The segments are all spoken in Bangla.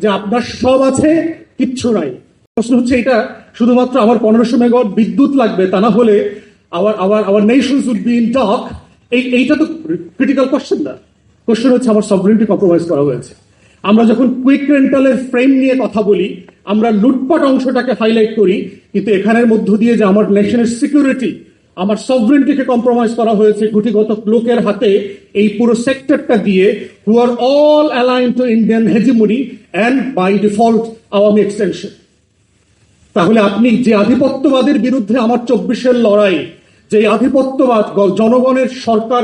যে আপনার সব আছে, কিচ্ছু নাই। প্রশ্ন হচ্ছে এটা শুধুমাত্র আমার 1500 মেগাওয়াট বিদ্যুৎ লাগবে, তা না হলে our nations would be in talk. এইটা তো ক্রিটিক্যাল কোশ্চেন না। কোশ্চেন হচ্ছে আমার সভরেনিটি কম্প্রোমাইজ করা হয়েছে। আমরা যখন কুইক রেন্টালের ফ্রেম নিয়ে কথা বলি, আমরা লুটপাট অংশটাকে হাইলাইট করি, কিন্তু এখানের মধ্য দিয়ে যে আমার নেশনের সিকিউরিটি, আমার সভরেনিটিকে কম্প্রোমাইজ করা হয়েছে গুটিগত লোকের হাতে, এই পুরো সেক্টরটা দিয়ে, who are all aligned to Indian hegemony and by default Awami extension. তাহলে আপনি যে আধিপত্যবাদের বিরুদ্ধে আমার 24-এর লড়াই, যে আধিপত্যবাদ, জনগণের সরকার,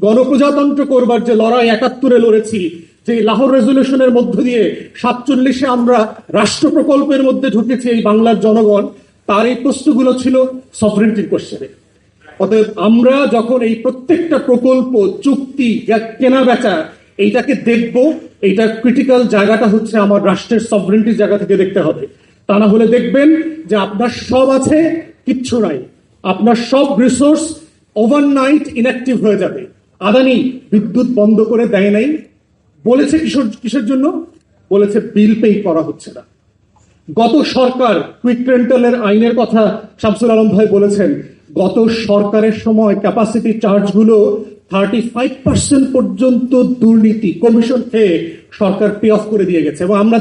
গণপ্রজাতন্ত্র করবার যে লড়াই 71-এ লড়েছি, যে লাহোর রেজলিউশনের মধ্য দিয়ে 47-এ আমরা রাষ্ট্র প্রকল্পের মধ্যে ঢুকেছি এই বাংলার জনগণ, তার এই প্রশ্নগুলো ছিল সভরেনিটির কোশ্চেনে। অতএব আমরা যখন এই প্রত্যেকটা প্রকল্প, চুক্তি, কেনা বেচা, এইটাকে দেখব, এইটার ক্রিটিক্যাল জায়গাটা হচ্ছে আমার রাষ্ট্রের সভরেনিটির জায়গা থেকে দেখতে হবে। তা না হলে দেখবেন যে আপনার সব আছে, কিচ্ছু নাই। আপনার সব রিসোর্স ওভারনাইট ইনঅ্যাক্টিভ হয়ে যাবে। আদানি বিদ্যুৎ বন্ধ করে দেয় নাই, বলেছে কিসের জন্য? বলেছে বিল পে করা হচ্ছে না। গত সরকার কুইক রেন্টালের আইনের কথা শামসুল আলম ভাই বলেছেন, গত সরকারের সময় ক্যাপাসিটি চার্জগুলো 35% পর্যন্ত দুর্নীতি, কমিশন খেয়ে সরকার পে অফ করে দিয়ে গেছে। এবং আমরা